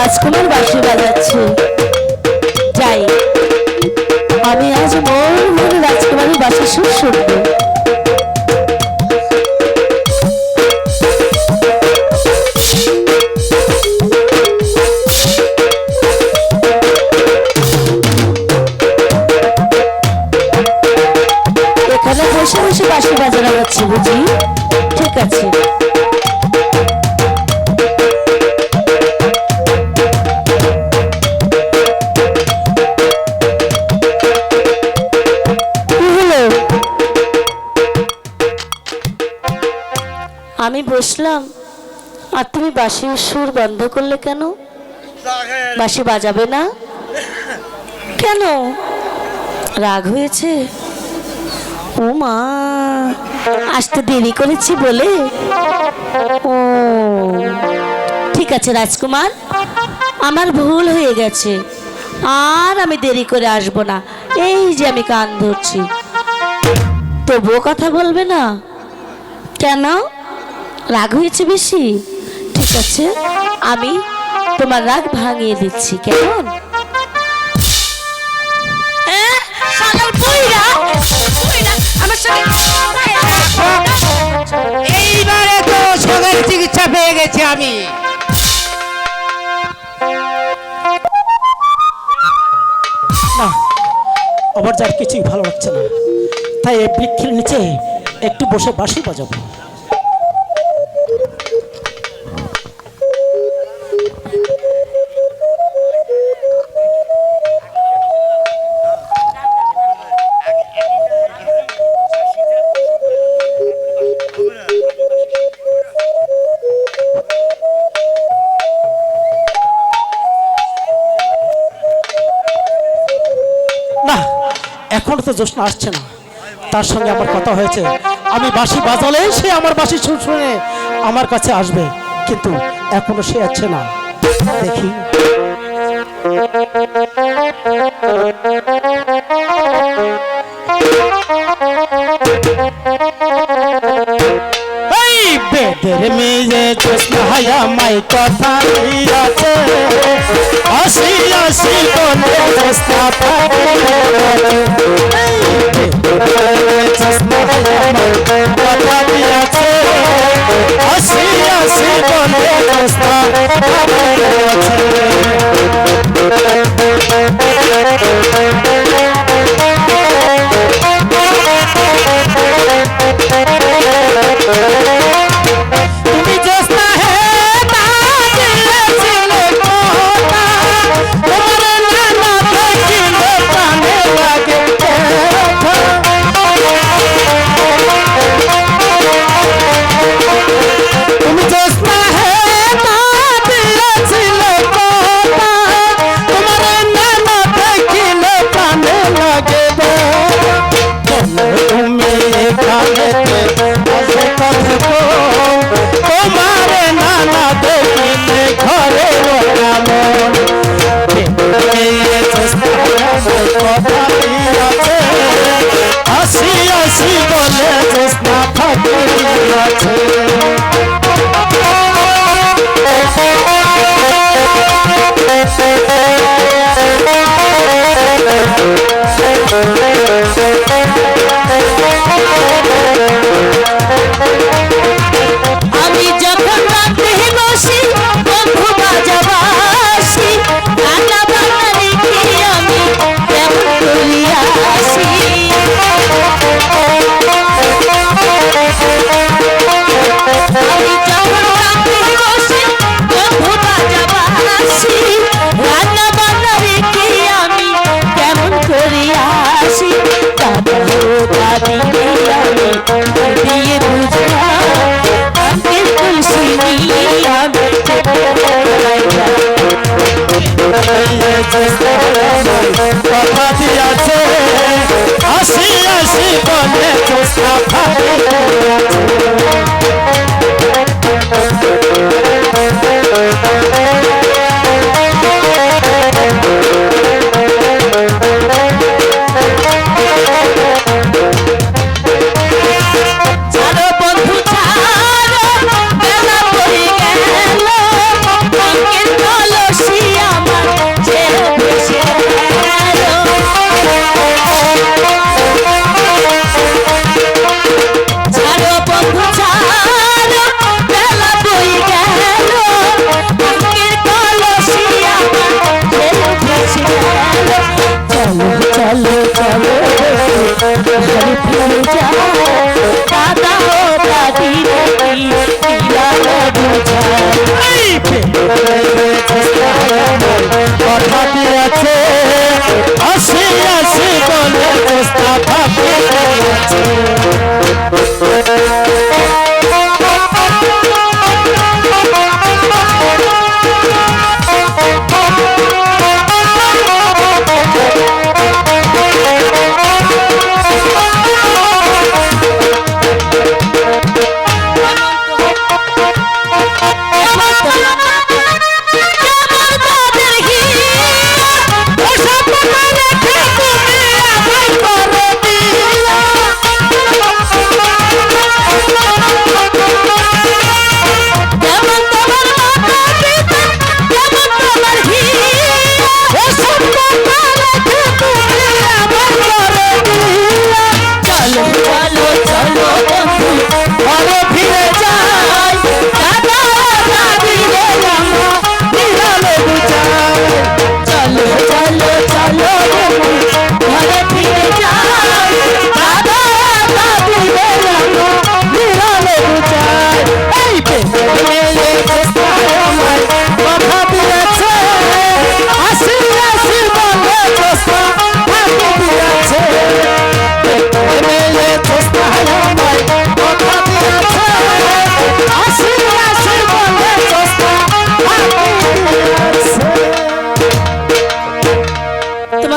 রাজকুমার বাঁশি বাজাচ্ছে। যাই, আমি আজ মন ভরে রাজকুমারী বাঁশি সুর শুনবো। এখানে বসে বসে বাঁশি বাজানো হচ্ছে বুঝি? ঠিক আছে। আমি বসলাম আর তুমি বাঁশির সুর বন্ধ করলে কেন? বাঁশি বাজাবে না কেন? রাগ হয়েছে? ও মা, আসতে দেরি করেছি বলে? ও ঠিক আছে রাজকুমার, আমার ভুল হয়ে গেছে, আর আমি দেরি করে আসব না। এই যে আমি কান ধরছি, তবুও কথা বলবে না কেন? রাগ হয়েছে বেশি? ঠিক আছে, আমি তোমার রাগ ভাঙিয়ে দিচ্ছি, কেমন? এইবারে তো সঙ্গে চিকিৎসা পেয়ে গেছি আমি। না, আমার যার কিছুই ভালো লাগছে না, তাই এই বৃক্ষের নিচে একটু বসে বাঁশি বাজাবো। এখনো তো জোৎস্না আসছে না, তার সঙ্গে আমার কথা হয়েছে আমি বাঁশি বাজালে সে আমার বাঁশি সুর শুনে আমার কাছে আসবে, কিন্তু এখনো সে আসছে না। দেখি বেদের মেয়ে জোৎস্না আমায় কথা দিয়াছে, আসি আসি বলে জোৎস্না কথা দিয়াছে, আসি আসি বলে জোৎস্না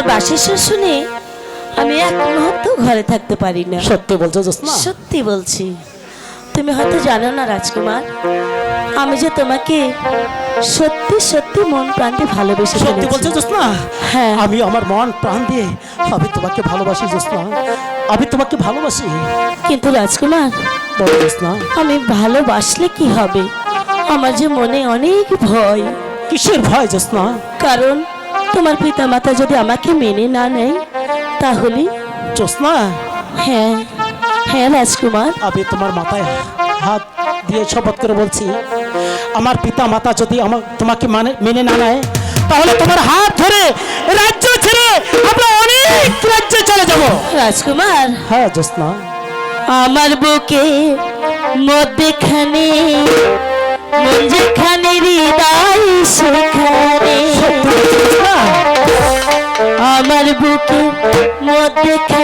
তোমার বাসির সুর শুনে আমি এক মুহূর্ত ঘরে থাকতে পারি না। সত্যি বলছো জোসনা? সত্যি বলছি। তুমি হয়তো জানো না রাজকুমার, আমি যে তোমাকে সত্যি সত্যি মন প্রাণ দিয়ে ভালোবেসে সত্যি ফেলেছি। বলছো জোসনা? হ্যাঁ। আমি আমার মন প্রাণ দিয়ে আমি তোমাকে ভালোবাসি জোসনা, আমি তোমাকে ভালোবাসি। কিন্তু রাজকুমার, বলো জোসনা, আমি ভালোবাসলে কি হবে? আমার যে মনে অনেক ভয়। কিসের ভয় জোসনা? কারণ তোমার পিতামাতা যদি আমাকে মেনে না নেয় তাহলে? জোসনা, হ্যাঁ হ্যাঁ রাজকুমার, আমি তোমার মাথায় হাত দিয়ে শপথ করে বলছি, আমার পিতা মাতা যদি তোমাকে মেনে না নেয় তাহলে তোমার হাত ধরে রাজ্য ছেড়ে আমরা অনেক রাজ্যে চলে যাব। রাজকুমার, হ্যাঁ জোসনা। আমার বুকে মধ্যখানে মন যেখানে হৃদয় সেখানে, আমার বুকে মধ্যখানে